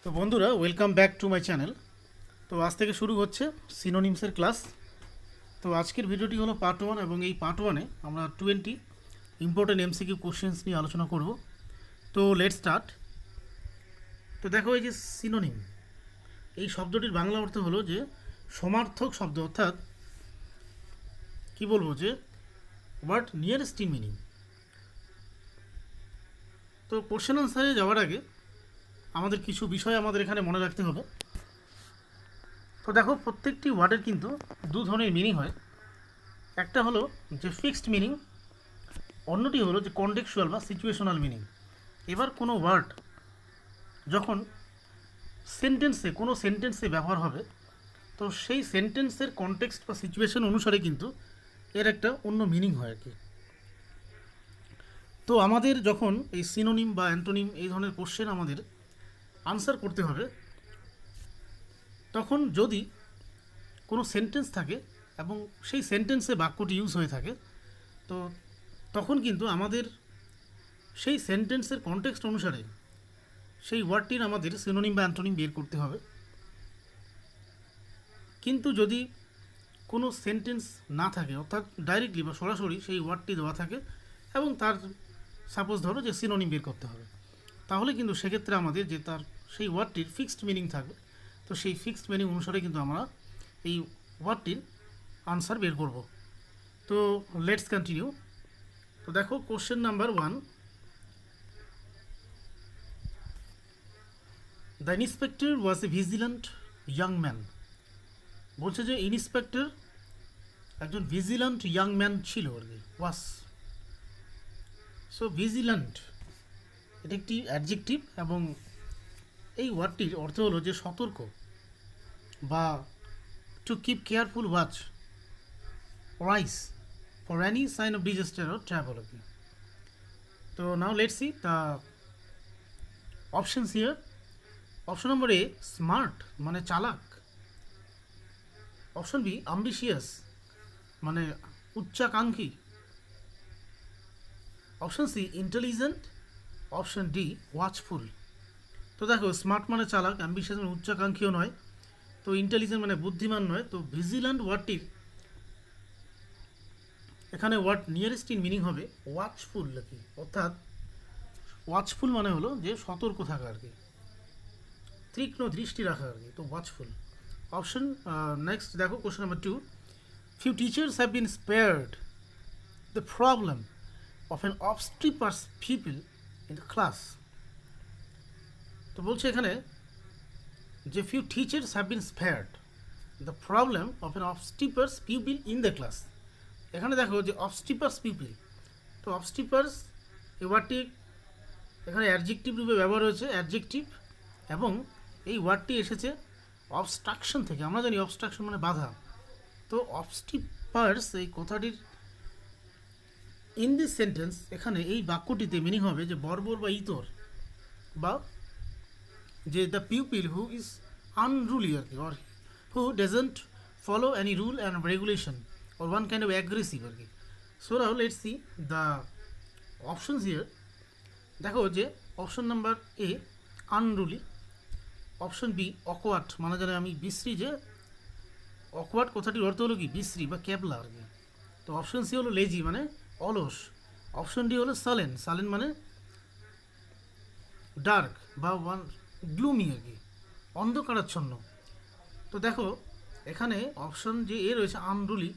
তো বন্ধুরা, welcome back to my channel. তো আজ থেকে শুরু হচ্ছে সিনোনিমসের ক্লাস। তো আজকের ভিডিওটি হলো পার্ট 1 এবং এই পার্ট 1-এ আমরা 20 ইম্পর্টেন্ট এমসিকিউ কোশ্চেন্স নিয়ে আলোচনা করব। তো লেটস স্টার্ট। তো দেখো, এই যে সিনোনিম, এই শব্দটির বাংলা অর্থ হলো যে সমার্থক শব্দ, অর্থাৎ কি বলবো, যে ওয়ার্ড নিয়ারেস্ট ইন মিনিং। তো কোশ্চেন আনসারে যাওয়ার আগে আমাদের কিছু বিষয় আমাদের এখানে মনে রাখতে হবে। তো দেখো, প্রত্যেকটি ওয়ার্ডের কিন্তু দু ধরনের মিনিং হয়। একটা হলো যে ফিক্সড মিনিং, অন্যটি হলো যে কনটেক্সচুয়াল বা সিচুয়েশনাল মিনিং। এবার কোনো ওয়ার্ড যখন কোনো সেন্টেন্সে ব্যবহার হবে, তো সেই সেন্টেন্সের কনটেক্সট বা সিচুয়েশন অনুসারে কিন্তু এর একটা অন্য মিনিং হয় আর কি। তো আমাদের যখন এই সিনোনিম বা অ্যান্টোনিম এই ধরনের কোশ্চেন আমাদের আনসার করতে হবে, তখন যদি কোনো সেন্টেন্স থাকে এবং সেই সেন্টেন্সে বাক্যটি ইউজ হয়ে থাকে, তো তখন কিন্তু আমাদের সেই সেন্টেন্সের কনটেক্সট অনুসারে সেই ওয়ার্ডটির আমাদের সিনোনিম বা অ্যান্টোনিম বের করতে হবে। কিন্তু যদি কোনো সেন্টেন্স না থাকে, অর্থাৎ ডাইরেক্টলি বা সরাসরি সেই ওয়ার্ডটি দেওয়া থাকে এবং তার সাপোজ ধরো যে সিনোনিম বের করতে হবে, তাহলে কিন্তু সেক্ষেত্রে আমাদের যে তার সেই ওয়ার্ডটির ফিক্সড মিনিং থাকবে। তো সেই ফিক্সড মিনিং অনুসারে কিন্তু আমরা এই ওয়ার্ডটির আনসার বের করব। তো লেটস কন্টিনিউ। তো দেখো, question number 1, the inspector was A vigilant young man. বলছে যে ইন্সপেক্টর একজন ভিজিল্যান্ট ইয়াং ম্যান ছিল আর কি, ওয়াস। সো ভিজিল্যান্ট এটা একটি অ্যাডজেক্টিভ এবং এই ওয়ার্ডটির অর্থ হলো যে সতর্ক বা to keep careful watch rice for any sign of disaster or travel আর কি। তো now let's see the options here. Option number A, smart মানে চালাক। অপশন বি, অ্যাম্বিশিয়াস মানে উচ্চাকাঙ্ক্ষী। Option C, intelligent. Option D, watchful. তো দেখো, smart মানে চালাক, অ্যাম্বিশিয়াস মানে উচ্চাকাঙ্ক্ষীও নয়, তো ইন্টেলিজেন্ট মানে বুদ্ধিমান নয়। তো ভিজিল্যান্ট ওয়ার্ডটির এখানে ওয়ার্ড নিয়ারেস্ট ইন মিনিং হবে ওয়াচফুল আর কি, অর্থাৎ ওয়াচফুল মানে হলো যে সতর্ক থাকা আর কি, তীক্ষ্ণ দৃষ্টি রাখা আর কি। তো ওয়াচফুল অপশন। নেক্সট দেখো, question number 2, few teachers have been spared the problem of an obstreperous pupil in the class. তো বলছে এখানে যে few teachers have been spared the problem of an obstreperous pupil in the class. এখানে দেখো যে obstreperous pupil, তো obstreperous এই ওয়ার্ডটি এখানে অ্যাডজেক্টিভ রূপে ব্যবহার হয়েছে, অ্যাডজেক্টিভ, এবং এই ওয়ার্ডটি এসেছে অবস্ট্রাকশন থেকে। আমরা জানি অবস্ট্রাকশন মানে বাধা। তো অবস্ট্রিপার্স এই কথাটির ইন দিস সেন্টেন্স, এখানে এই বাক্যটিতে মিনিং হবে যে বর্বর বা ইতর, বা যে the pupil who is unruly আর কি, or who doesn't follow any rule and regulation or one kind of aggressive আর কি। So now let's see the options here. দেখো যে option number A, unruly. Option B, awkward মানে জানে আমি বিশ্রী, যে অকওয়ার্ড কথাটির অর্থ হলো কি বিশ্রী বা ক্যাবলা আর কি। তো অপশন সি হলো লেজি মানে অলস। অপশন ডি হলো সালেন, সালেন মানে ডার্ক বা ওয়ান গ্লুমি আর কি, অন্ধকারাচ্ছন্ন। তো দেখো এখানে অপশন যে এ রয়েছে আনরুলি,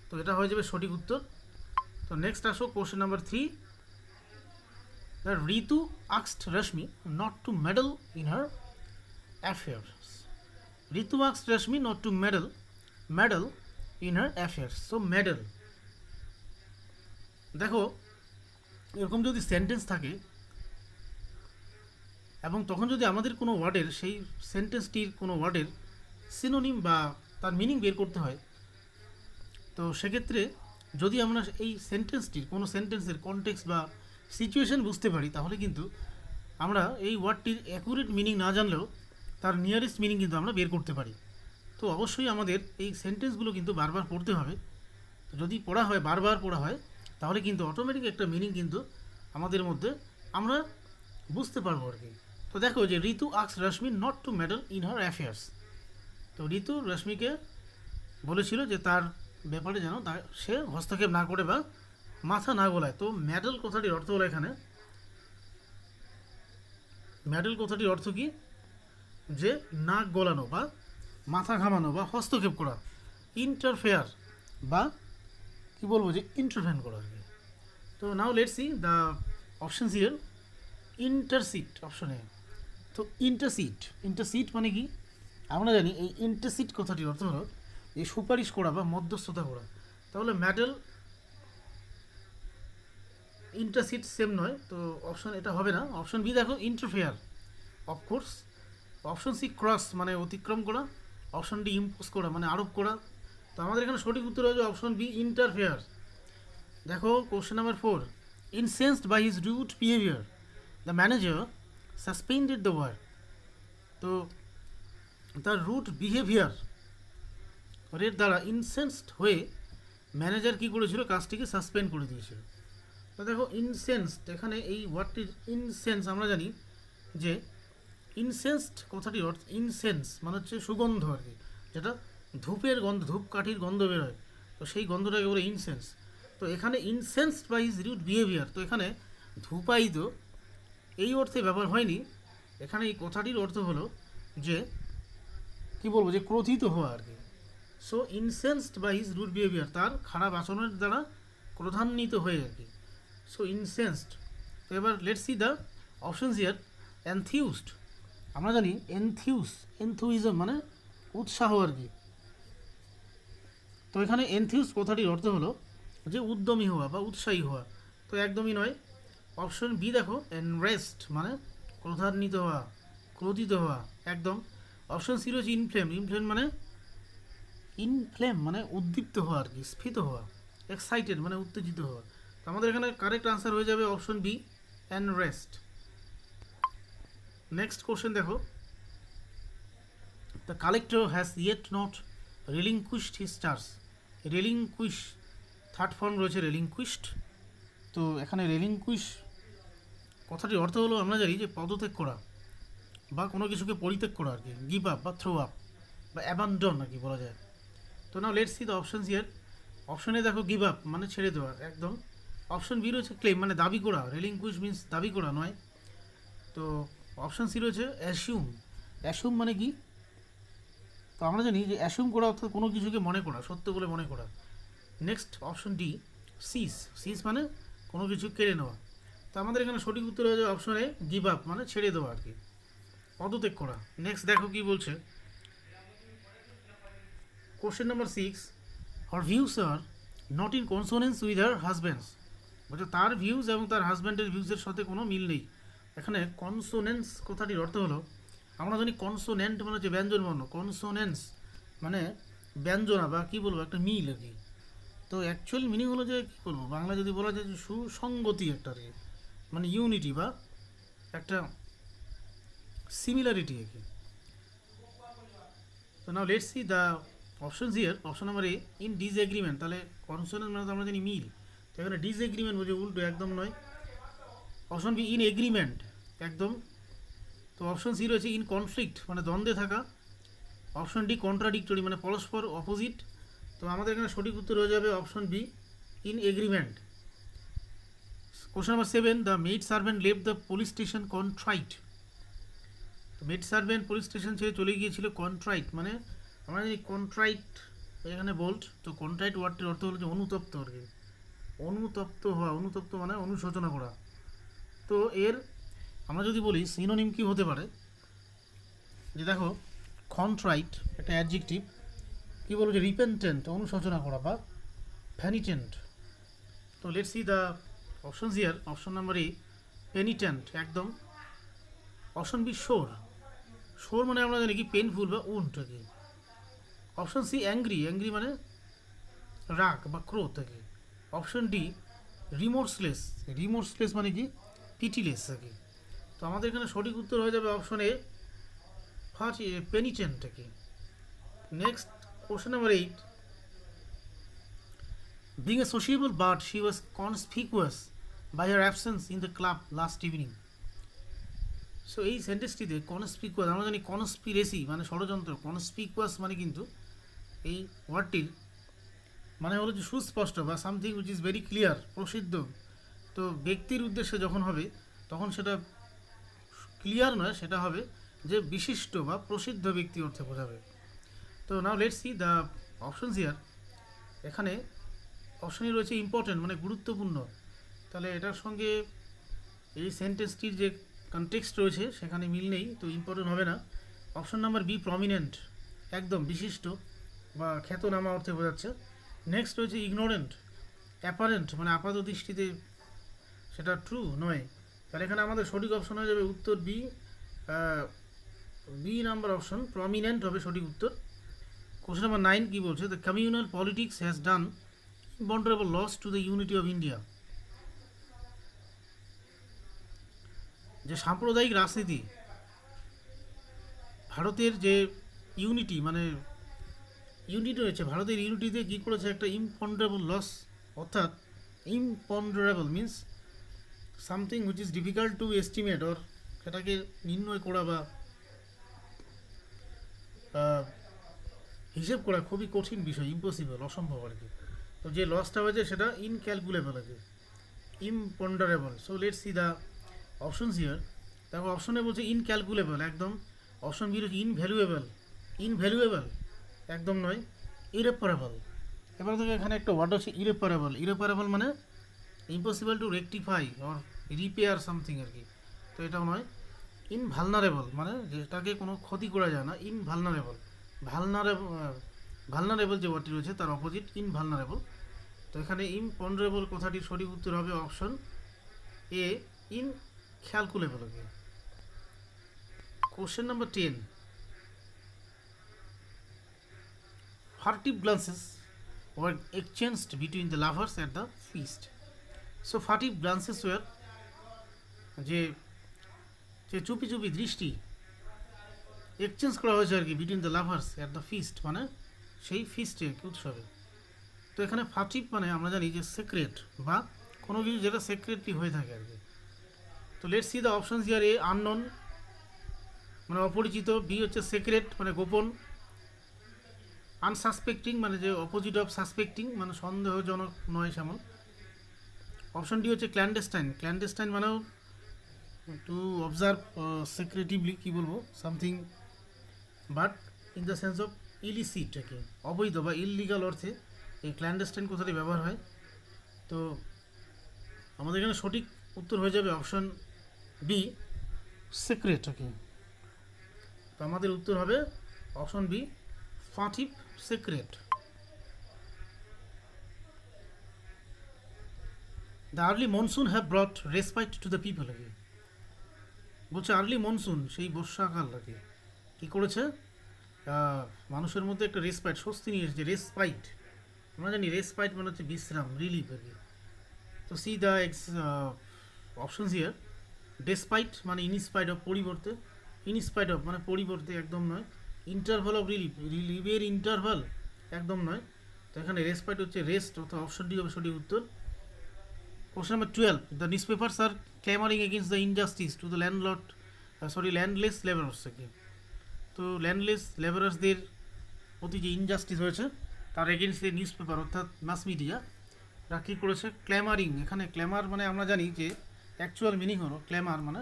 তো এটা হয়ে যাবে সঠিক উত্তর। তো নেক্সট আসো, question number 3, the Ritu asked Rashmi not to meddle in her affairs. Ritu asked Rashmi not to meddle in her affairs. So meddle, দেখো এরকম যদি সেন্টেন্স থাকে এবং তখন যদি আমাদের কোনো ওয়ার্ডের সেই সেন্টেন্সটির কোনো ওয়ার্ডের সিনোনিম বা তার মিনিং বের করতে হয়, তো সেক্ষেত্রে যদি আমরা এই সেন্টেন্সটির কোনো সেন্টেন্সের কনটেক্সট বা সিচুয়েশন বুঝতে পারি, তাহলে কিন্তু আমরা এই ওয়ার্ডটির অ্যাকুরেট মিনিং না জানলেও তার নিয়ারেস্ট মিনিং কিন্তু আমরা বের করতে পারি। তো অবশ্যই আমাদের এই সেন্টেন্সগুলো কিন্তু বারবার পড়তে হবে। যদি পড়া হয়, বারবার পড়া হয়, তাহলে কিন্তু অটোমেটিক একটা মিনিং কিন্তু আমাদের মধ্যে আমরা বুঝতে পারবো আর কি। তো দেখো যে Ritu asks Rashmi not to meddle in her affairs. তো ঋতু রশ্মিকে বলেছিল যে তার ব্যাপারে যেন সে হস্তক্ষেপ না করে বা মাথা না গোলায়। তো মেডেল কথাটির অর্থ হলো এখানে, মেডেল কথাটির অর্থ কি, যে নাক গলানো বা মাথা ঘামানো বা হস্তক্ষেপ করা, ইন্টারফেয়ার বা কি বলবো যে ইন্টারভেন করা আর কি। তো now let's see the options here. Intercede option A. তো ইন্টারসিট মানে কি, আমরা জানি এই ইন্টারসিট কথাটির অর্থ হলো এই সুপারিশ করা বা মধ্যস্থতা করা। তাহলে মেডেল ইন্টারসিট সেম নয়, তো অপশন এটা হবে না। অপশন বি দেখো interfere of course. Option C cross মানে অতিক্রম করা। অপশন ডি ইম্পোজ করা মানে আরোপ করা। তো আমাদের এখানে সঠিক উত্তর হচ্ছে অপশন বি ইন্টারফেয়ার। দেখো question number 4, incensed by his rude behaviour the manager suspended the work. তো তার রুড বিহেভিয়ার এর দ্বারা ইনসেন্সড হয়ে ম্যানেজার কী করেছিল, কাজটিকে সাসপেন্ড করে দিয়েছিল। তো দেখো ইনসেন্সড, এখানে এই ওয়ার্ডটির ইনসেন্স আমরা জানি যে ইনসেন্সড কথাটির অর্থ, ইনসেন্স মানে হচ্ছে সুগন্ধ আর কি, যেটা ধূপের গন্ধ, ধূপকাঠির গন্ধ বেরোয়, তো সেই গন্ধটাকে বলে ইনসেন্স। তো এখানে ইনসেন্সড বাই হিজ রুড বিহেভিয়ার, তো এখানে ধূপায়িত এই অর্থে ব্যবহার হয়নি। এখানে এই কথাটির অর্থ হলো যে কি বলবো যে ক্রোধিত হওয়া আর কি। So incensed by his rude behaviour, তার খারাপ আচরণের দ্বারা ক্রোধান্বিত হয়ে আর কি। So incensed. তো এবার let's see the options here. Enthused, আমরা জানি এনথুইজম মানে উৎসাহ আর কি। তো এখানে এনথিউস কথাটির অর্থ হলো যে উদ্যমী হওয়া বা উৎসাহী হওয়া, তো একদমই নয়। অপশন বি দেখো এনরেস্ট মানে ক্রোধান্বিত হওয়া, ক্রোধিত হওয়া একদম। অপশন সি রয়েছে ইনফ্লেম মানে উদ্দীপ্ত হওয়া আর কি, স্ফীত হওয়া। এক্সাইটেড মানে উত্তেজিত হওয়া। তো আমাদের এখানে কারেক্ট আনসার হয়ে যাবে option B enraged. Next question দেখো, the collector has yet not relinquished his charge. Relinquish third form রয়েছে রিলিংকুইশড। তো এখানে রিলিংকুইশ কথাটির অর্থ হলো আমরা জানি যে পদত্যাগ করা বা কোনো কিছুকে পরিত্যাগ করা আর কি, গিভ আপ বা থ্রো আপ বা অ্যাবান্ডন আর কি বলা যায়। তো now let's see the options here. অপশনে দেখো গিভ আপ মানে ছেড়ে দেওয়া একদম। অপশন বি রয়েছে ক্লেম মানে দাবি করা, রিলিংকুইশ মিন্স দাবি করা নয়। তো অপশন সি রয়েছে অ্যাসিউম মানে কি, তো আমরা জানি যে অ্যাসিউম করা অর্থাৎ কোনো কিছুকে মনে করা, সত্য বলে মনে করা। নেক্সট অপশন ডি সিজ মানে কোনো কিছু কেড়ে নেওয়া। তো আমাদের এখানে সঠিক উত্তর হয়ে যাবে অপশন এ গিভ আপ মানে ছেড়ে দেওয়া আর কি, পদত্যাগ করা। নেক্সট দেখো কি বলছে, question number 6, her views are not in consonance with her husbands. বলছে তার ভিউজ এবং তার হাজব্যান্ডের ভিউজের সাথে কোনো মিল নেই। এখানে কনসোনেন্স কথাটির অর্থ হলো, আমরা জানি কনসোনেন্ট মানে হচ্ছে ব্যঞ্জন বর্ণ, কনসোনেন্স মানে ব্যঞ্জনা বা কী বলবো একটা মিল আর কি। তো অ্যাকচুয়াল মিনিং হলো যে কী বলবো, বাংলা যদি বলা যায় যে সুসঙ্গতি একটা আর কি, মানে ইউনিটি বা একটা সিমিলারিটি আর কি। তো now let's see the options here. Option number A in disagreement, তাহলে কনসোনেন্স মানে তো আমরা জানি মিল, তো এখানে ডিসএগ্রিমেন্ট বুঝে উল্টো একদম নয়। অপশন বি ইন এগ্রিমেন্ট একদম। তো অপশন সি রয়েছে ইন কনফ্লিক্ট মানে দ্বন্দ্বে থাকা। অপশন ডি কন্ট্রাডিক্টরি মানে পরস্পর অপোজিট। তো আমাদের এখানে সঠিক উত্তর হয়ে যাবে option B in agreement. Question number 7, the maid servant left the police station contrite. Maid servant police station ছেড়ে চলে গিয়েছিল কন্ট্রাইট মানে আমরা জানি কন্ট্রাইট এখানে বোল্ট। তো কন্ট্রাইট ওয়ার্ডটির অর্থ হলো যে অনুতপ্ত আর কি, অনুতপ্ত হওয়া, অনুতপ্ত মানে অনুশোচনা করা। তো এর আমরা যদি বলি সিনোনিম কি হতে পারে, যে দেখো কন্ট্রাইট একটা অ্যাডজেক্টিভ, কী বলবো যে রিপেন্টেন্ট অনুশোচনা করা বা ফ্যানিটেন্ট। তো let's see the options here. Option number A penitent একদম। অপশন বি শোর মানে আমরা জানি কি পেনফুল বা উন্ট আর কি। অপশন সি অ্যাংরি মানে রাগ বা ক্রোধ আর কি। অপশন ডি রিমোর্সলেস মানে কি পিটিলেস আর কি। তো আমাদের এখানে সঠিক উত্তর হয়ে যাবে অপশন এ ফার্স্ট পেনিটেন্ট আর কি। Next question number 8, being a sociable but she was conspicuous by her absence in the club last evening. So এই সেন্টেন্সটিতে কনস্পিকুয়াস, আমরা জানি কনস্পিরেসি মানে ষড়যন্ত্র, কনস্পিকুয়াস মানে কিন্তু এই ওয়ার্ডটির মানে হলো যে সুস্পষ্ট বা something which is very clear, প্রসিদ্ধ। তো ব্যক্তির উদ্দেশ্যে যখন হবে তখন সেটা ক্লিয়ার নয়, সেটা হবে যে বিশিষ্ট বা প্রসিদ্ধ ব্যক্তি অর্থে বোঝাবে। তো now let's see the options here. এখানে অপশনই রয়েছে ইম্পর্টেন্ট মানে গুরুত্বপূর্ণ, তাহলে এটার সঙ্গে এই সেন্টেন্সটির যে কনটেক্সট রয়েছে সেখানে মিল নেই, তো ইম্পর্টেন্ট হবে না। অপশন নাম্বার বি প্রমিনেন্ট, একদম বিশিষ্ট বা খ্যাতনামা অর্থে বোঝাচ্ছে। নেক্সট রয়েছে ইগনোরেন্ট, অ্যাপারেন্ট মানে আপাত দৃষ্টিতে সেটা ট্রু নয়, তাহলে এখানে আমাদের সঠিক অপশন হয়ে যাবে উত্তর B, B number option prominent হবে সঠিক উত্তর। কোশ্চেন নাম্বার 9 কী বলছে, the communal politics has done imponderable loss to the unity of India. যে সাম্প্রদায়িক রাজনীতি ভারতের যে ইউনিটি মানে ইউনিটি রয়েছে, ভারতের ইউনিটিতে কী করেছে একটা ইম্পন্ডারেবল লস, অর্থাৎ imponderable means something which is difficult to estimate, or সেটাকে নির্ণয় করা বা হিসেব করা খুবই কঠিন বিষয়, ইম্পসিবল, অসম্ভব আর কি। তো যে লসটা হয়েছে সেটা ইনক্যালকুলেবল আর কি, imponderable. So let's see the options here. দেখো অপশনে বলছে ইনক্যালকুলেবল, একদম। অপশন বি হচ্ছে ইনভ্যালুয়েবল, ইনভ্যালুয়েবল একদম নয়। ইরেপারেবল, এবার দেখো এখানে একটা ওয়ার্ড আছে ইরেপারেবল, ইরেপারেবল মানে impossible to rectify or repair something আর কি, তো এটাও নয়। ইনভালনারেবল মানে যেটাকে কোনো ক্ষতি করা যায় না, ইনভালনারেবল। ভালনারেবল যে ওয়ার্ডটি রয়েছে তার অপোজিট ইনভালনারেবল। তো এখানে ইম্পন্ডারেবল কথাটির সঠিক উত্তর হবে option A, incalculable. Okay, question number 10, furtive glances were exchanged between the lovers at the feast. So furtive glances were যে যে চুপি চুপি দৃষ্টি এক্সচেঞ্জ করা হয়েছে আর কি between the lovers at the feast মানে সেই ফিস্টে উৎসবে। তো এখানে ফাটিভ মানে আমরা জানি যে সিক্রেট বা কোনো কিছু যেটা সিক্রেটলি হয়ে থাকে আর কি। তো let's see the options here. A unknown মানে অপরিচিত, বি হচ্ছে সিক্রেট মানে গোপন, আনসাসপেক্টিং মানে যে অপোজিট অফ সাসপেক্টিং মানে সন্দেহজনক নয় সেমন। অপশন ডি হচ্ছে ক্ল্যান্ডেস্টাইন, ক্ল্যান্ডেস্টাইন মানেও টু অবজার্ভ সিক্রেটিভলি, কী বলবো, something but in the sense of illicit, আর কি অবৈধ বা ইললিগাল অর্থে এই ক্ল্যান্ডেস্টাইন কথাটি ব্যবহার হয়। তো আমাদের এখানে সঠিক উত্তর হয়ে যাবে অপশন বি সিক্রেট, আর কি। তো আমাদের উত্তর হবে option B furtive secret. The early monsoon have brought respite to the people, আর কি বলছে আর্লি মনসুন সেই বর্ষাকাল আর কি কী করেছে মানুষের মধ্যে একটা রেসপাইট, স্বস্তি নিয়ে এসেছে। রেসপাইট আমরা জানি রেসপাইট মানে হচ্ছে বিশ্রাম, রিলিফ আর কি। তো see the options here. Despite মানে ইনস্পাইট অফ পরিবর্তে, ইনস্পাইট অফ মানে পরিবর্তে একদম নয়। ইন্টারভাল অফ রিলিফ, রিলিফের ইন্টারভাল একদম নয়। তো এখানে রেসপাইট হচ্ছে রেস্ট, অর্থাৎ অপশন ডি হবে সঠিক উত্তর। Question number 12. The newspapers are clamoring against the injustice to the landless laborers. তো ল্যান্ডলেস লেবারার্সদের প্রতি যে ইনজাস্টিস হয়েছে তার এগেনস্টে নিউজ পেপার অর্থাৎ মাস মিডিয়ারা কী করেছে, ক্ল্যামারিং। এখানে ক্ল্যামার মানে আমরা জানি যে অ্যাকচুয়াল মিনিং হলো ক্ল্যামার মানে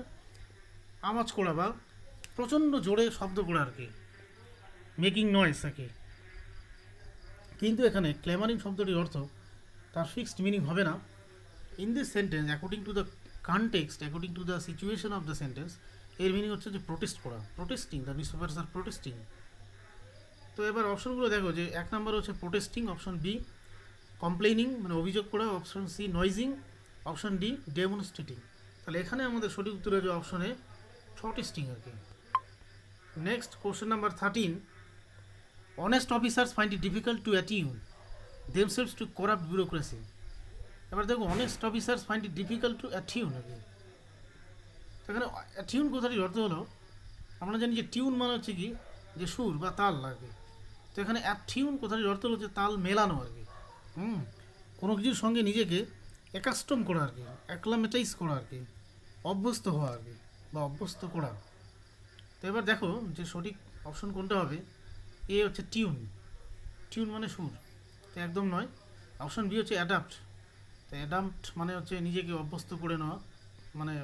আওয়াজ করা বা প্রচণ্ড জোরে শব্দ করা আর কি, মেকিং নয়েস আর কি। কিন্তু এখানে ক্ল্যামারিং শব্দটির অর্থ তার ফিক্সড মিনিং হবে না। In this sentence, according to the context, according to the situation of the sentence, এর মিনিং হচ্ছে যে প্রোটেস্ট করা, protesting, the newspapers R protesting. তো এবার অপশনগুলো দেখো যে এক নম্বর হচ্ছে প্রোটেস্টিং, অপশন বি কমপ্লেনিং মানে অভিযোগ করা, option C noising, option D demonstrating. তাহলে এখানে আমাদের সঠিক উত্তর হচ্ছে অপশন এ প্রোটেস্টিং আর কি। Next question number 13, honest officers find it difficult to attune themselves to corrupt bureaucracy. এবার দেখো honest officers find it difficult to attune আর কি। এখানে অ্যাটিউন কথাটির অর্থ হলো আমরা জানি যে টিউন মানে হচ্ছে কি যে সুর বা তাল আর কি। তো এখানে অ্যাটিউন কথাটির অর্থ হচ্ছে তাল মেলানো আর কি, কোনো কিছুর সঙ্গে নিজেকে অ্যাকাস্টম করা আর কি, অ্যাক্লামেটাইজ করা আর কি, অভ্যস্ত হওয়া আর কি। বা অভ্যস্ত করা। তো এবার দেখো যে সঠিক অপশন কোনটা হবে। এ হচ্ছে টিউন, টিউন মানে সুর, তো একদম নয়। অপশন বি হচ্ছে অ্যাডাপ্ট, তো অ্যাডাপ্ট মানে হচ্ছে নিজেকে অভ্যস্ত করে নেওয়া, মানে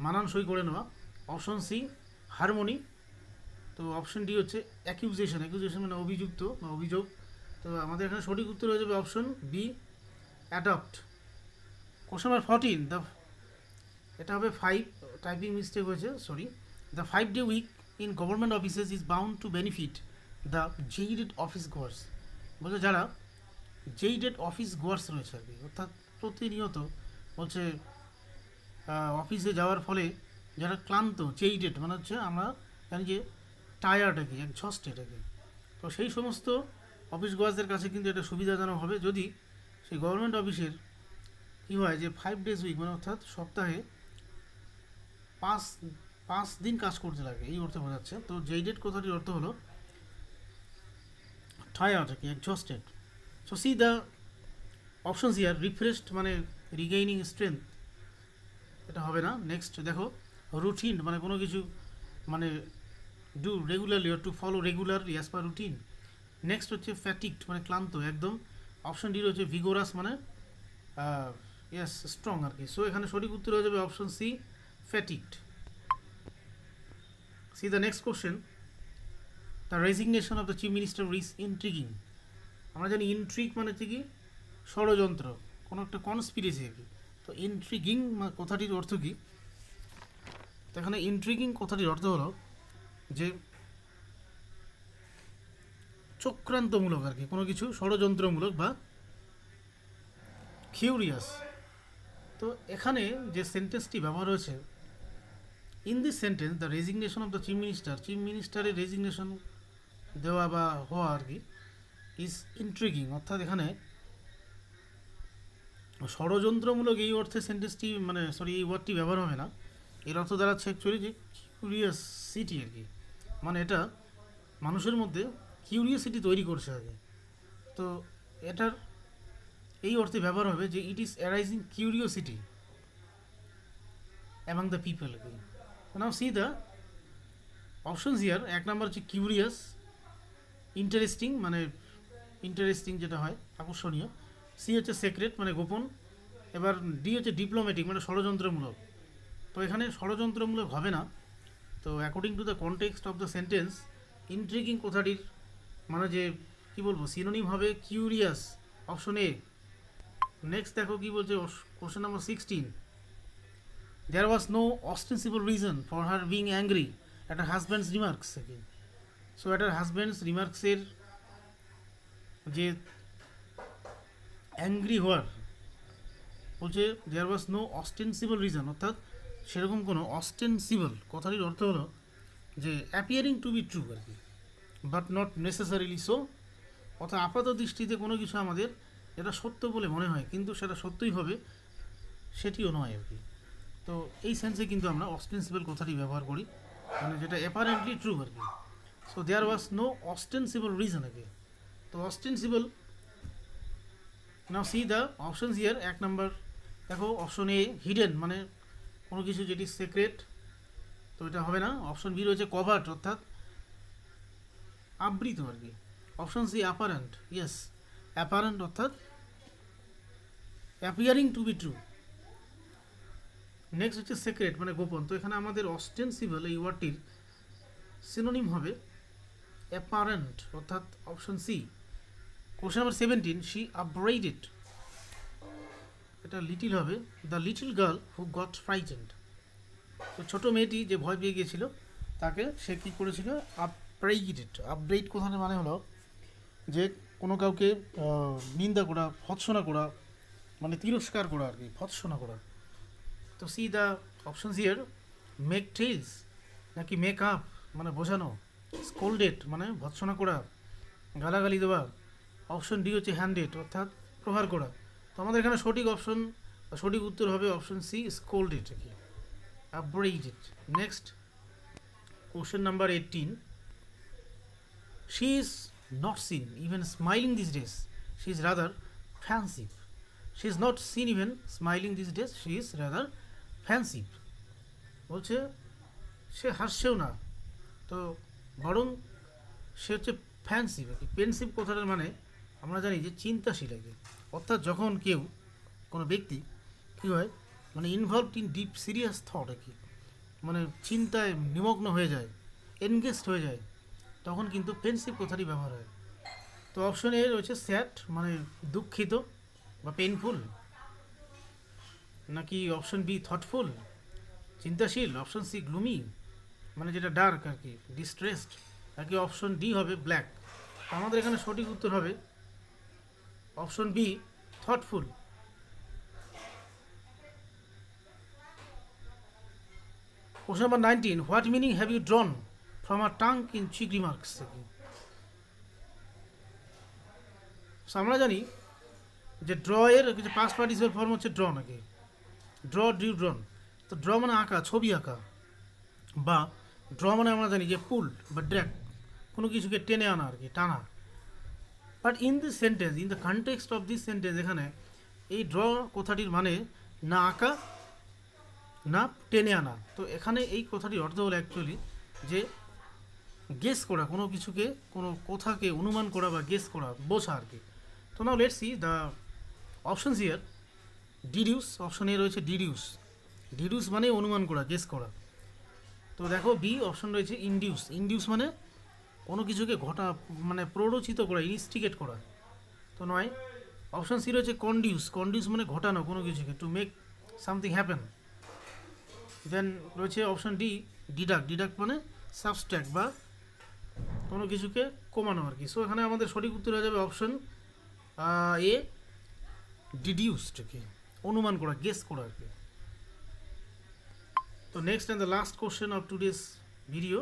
মানানসই করে নেওয়া। Option C harmony. তো অপশন ডি হচ্ছে অ্যাকিউজেশন, অ্যাকিউজেশন মানে অভিযুক্ত বা অভিযোগ। তো আমাদের এখানে সঠিক উত্তর হয়ে যাবে option B adapt. Question number 14, এটা হবে 5, টাইপিং মিস্টেক হয়েছে, sorry. The 5-day week in government offices is bound to benefit the jaded office goers. বলছে যারা জেইডেড অফিস গোয়ার্স রয়েছে আর কি, অর্থাৎ প্রতিনিয়ত বলছে অফিসে যাওয়ার ফলে যারা ক্লান্ত, জেইডেড মানে হচ্ছে আমরা জানি যে টায়ার্ড আর কি, এক্সস্টেড আর কি। তো সেই সমস্ত অফিস গোয়ার্সদের কাছে কিন্তু এটা সুবিধাজনক হবে যদি সেই গভর্নমেন্ট অফিসের কী হয় যে 5 days উইক মানে অর্থাৎ সপ্তাহে 5 দিন কাজ করতে লাগে, এই অর্থে বোঝাচ্ছে। তো জেইডেড কথাটির অর্থ হলো টায়ার্ড আর কি, exhausted. So C the options here, refreshed মানে রিগেইনিং স্ট্রেংথ, এটা হবে না। নেক্সট দেখো রুটিন মানে কোনো কিছু মানে do regularly or to follow regularly as per routine. Next হচ্ছে ফ্যাটিকড মানে ক্লান্ত একদম। অপশন ডি হচ্ছে ভিগোরাস মানে ইয়েস স্ট্রং আর কি। সো এখানে সঠিক উত্তর হয়ে যাবে option C fatigued. See the next question, the resignation of the chief minister is intriguing. আমরা জানি ইন্ট্রিগ মানে হচ্ছে কি ষড়যন্ত্র, কোনো একটা কনস্পিরেসি আর কি। তো ইন্ট্রিগিং কথাটির অর্থ কী? তো এখানে ইন্ট্রিগিং কথাটির অর্থ হলো যে চক্রান্তমূলক আর কি, কোনো কিছু ষড়যন্ত্রমূলক বা কিউরিয়াস। তো এখানে যে সেন্টেন্সটি ব্যবহার হয়েছে, in this sentence the resignation of the chief minister, chief মিনিস্টারের রেজিগনেশন দেওয়া বা হওয়া আর কি, ইজ ইন্ট্রিগিং। অর্থাৎ এখানে ষড়যন্ত্রমূলক এই অর্থে সেন্টেন্সটি মানে সরি এই ওয়ার্ডটি ব্যবহার হবে না। এর অর্থ দাঁড়াচ্ছে অ্যাকচুয়ালি যে কিউরিয়াসিটি আর কি, মানে এটা মানুষের মধ্যে কিউরিয়াসিটি তৈরি করছে আর কি। তো এটার এই অর্থে ব্যবহার হবে যে it is arising curiosity among the people আর কি। Now see the options here. এক নাম্বার হচ্ছে কিউরিয়াস, ইন্টারেস্টিং মানে ইন্টারেস্টিং যেটা হয় আকর্ষণীয়। সি হচ্ছে সিক্রেট মানে গোপন। এবার ডি হচ্ছে ডিপ্লোম্যাটিক মানে ষড়যন্ত্রমূলক। তো এখানে ষড়যন্ত্রমূলক হবে না। তো according to the context of the sentence, intriguing কথাটির মানে যে কী বলবো সিনোনিম হবে কিউরিয়াস, অপশন এ। নেক্সট দেখো কী বলছে question number 16, there was no ostensible reason for her being angry at her husband's remarks. So at her husband's রিমার্কসের যে অ্যাংরি হওয়ার বলছে দেয়ার ওয়াজ নো অস্টেন্সিবল রিজন, অর্থাৎ সেরকম কোনো অস্টেন্সিবল কথাটির অর্থ হলো যে অ্যাপিয়ারিং টু বি ট্রু আর কি, বাট নট নেসেসারিলি সো। অর্থাৎ আপাত দৃষ্টিতে কোনো কিছু আমাদের যেটা সত্য বলে মনে হয় কিন্তু সেটা সত্যই হবে সেটিও নয় আর কি। তো এই সেন্সে কিন্তু আমরা অস্টেন্সিবল কথাটি ব্যবহার করি, মানে যেটা অ্যাপারেন্টলি ট্রু আর কি। So there was no ostensible reason আর কি। তো ostensible, now see the options here. এক নাম্বার দেখো অপশন এ হিডেন মানে কোনো কিছু যেটি সিক্রেট, তো এটা হবে না। অপশন বি রয়েছে কভার্ট অর্থাৎ আবৃত আর কি। Option C apparent, yes apparent অর্থাৎ appearing to be true. Next হচ্ছে সিক্রেট মানে গোপন। তো এখানে আমাদের অস্টেন্সিবল এই ওয়ার্ডটির সিনোনিম হবে অ্যাপারেন্ট অর্থাৎ option C. Question number 17, she upbraided, এটা লিটিল হবে, the little girl who got frightened. তো ছোটো মেয়েটি যে ভয় পেয়ে গিয়েছিল তাকে সে কী করেছিল, আপব্রাইডেড। আপব্রাইড কথার মানে হলো যে কোনো কাউকে নিন্দা করা, ভৎসনা করা, মানে তিরস্কার করা আর কি, ভৎসনা করা। তো see the options here, make tales নাকি মেক আপ মানে বোঝানো, স্কোল্ডেড মানে ভৎসনা করা, গালাগালি দেওয়া। অপশন ডি হচ্ছে হ্যান্ডেড অর্থাৎ প্রহার করা। তো আমাদের এখানে সঠিক অপশন সঠিক উত্তর হবে অপশন সি স্কোল্ডেড আর কি, upbraided. Next question number 18, she is not seen even smiling these days, she is rather fancied. She is not seen even smiling these days, she is rather fancied. বলছে সে হাসছেও না, তো বরং সে হচ্ছে ফ্যান্সিভ আর কি। পেনসিভ কথাটার মানে আমরা জানি যে চিন্তাশীল আর কি। অর্থাৎ যখন কেউ কোনো ব্যক্তি কী হয়, মানে involved in deep serious thought আর কি, মানে চিন্তায় নিমগ্ন হয়ে যায়, এনগেজড হয়ে যায়, তখন কিন্তু পেনসিভ কথাটি ব্যবহার হয়। তো অপশন এ রয়েছে স্যাড, মানে দুঃখিত বা পেইনফুল, নাকি অপশন বি থটফুল, চিন্তাশীল, অপশন সি গ্লুমি, মানে যেটা ডার্ক আর কি, ডিস্ট্রেসড, নাকি অপশন ডি হবে ব্ল্যাক। তো আমাদের এখানে সঠিক উত্তর হবে option B, thoughtful. Question number 19, what meaning have you drawn from a tongue in cheek remarks থেকে। আমরা জানি যে ড্র এর যে পাস্ট পার্টিসিপেল ফর্ম হচ্ছে ড্র নাকি, ড্র, ডিউ, ড্রন। তো ড্র মানে আঁকা, ছবি আঁকা, বা ড্র মানে আমরা জানি যে পুল বা ড্র্যাগ, কোনো কিছুকে টেনে আনা আর কি, টানা। But in this sentence, in the context of this sentence, এখানে এই ড্র কথাটির মানে না আঁকা না টেনে আনা। তো এখানে এই কথাটির অর্থ হলো অ্যাকচুয়ালি যে গেস করা, কোনো কিছুকে, কোনো কথাকে অনুমান করা বা গেস করা, বোঝা আর কি। তো now let's see the options here. Deduce, option A রয়েছে ডিডিউস। ডিডিউস মানে অনুমান করা, গেস করা। তো দেখো বি অপশন রয়েছে ইনডিউস। ইনডিউস মানে কোনো কিছুকে মানে প্ররোচিত করা, ইনস্টিগেট করা। তো নয়। অপশন সি রয়েছে কন্ডিউস। কন্ডিউস মানে ঘটানো কোনো কিছুকে, টু মেক সামথিং হ্যাপেন। দেন রয়েছে অপশন ডি ডিডাক্ট। ডিডাক্ট মানে সাবস্ট্রাক্ট বা কোনো কিছুকে কমানো আর কি। সো এখানে আমাদের সঠিক উত্তর হয়ে যাবে অপশন এ, ডিডিউসডকে অনুমান করা, গেস করা আর কি। তো next and the last question of today's video.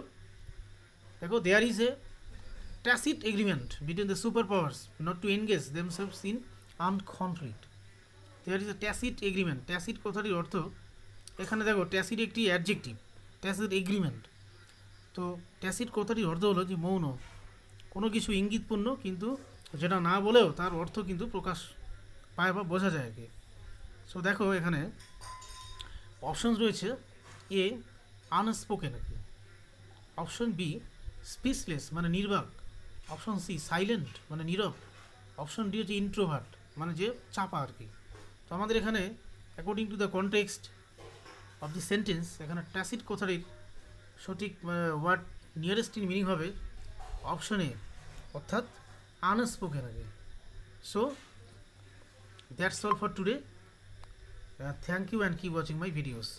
দেখো, there is a tacit agreement between the superpowers not to engage themselves in armed conflict. There is a tacit agreement. Tacit কথাটির অর্থ এখানে দেখো, tacit একটি অ্যাডজেক্টিভ, tacit agreement। তো tacit কথাটির অর্থ হলো যে মৌন, কোনো কিছু ইঙ্গিতপূর্ণ, কিন্তু যেটা না বলেও তার অর্থ কিন্তু প্রকাশ পায় বা বোঝা যায় আর কি। সো দেখো এখানে অপশনস রয়েছে এ, আনস্পোকেন আর কি। অপশন বি, স্পিচলেস মানে নির্বাক। অপশন সি, সাইলেন্ট মানে নীরব। অপশন ডি হচ্ছে ইন্ট্রোভার্ট, মানে যে চাপা আর কি। তো আমাদের এখানে according to the context of the sentence, এখানে ট্যাসিট কথাটির সঠিক ওয়ার্ড নিয়ারেস্ট ইন মিনিং হবে অপশন এ, অর্থাৎ আনস্পোকেন আর কি। So that's all for today. Thank you and keep watching my videos.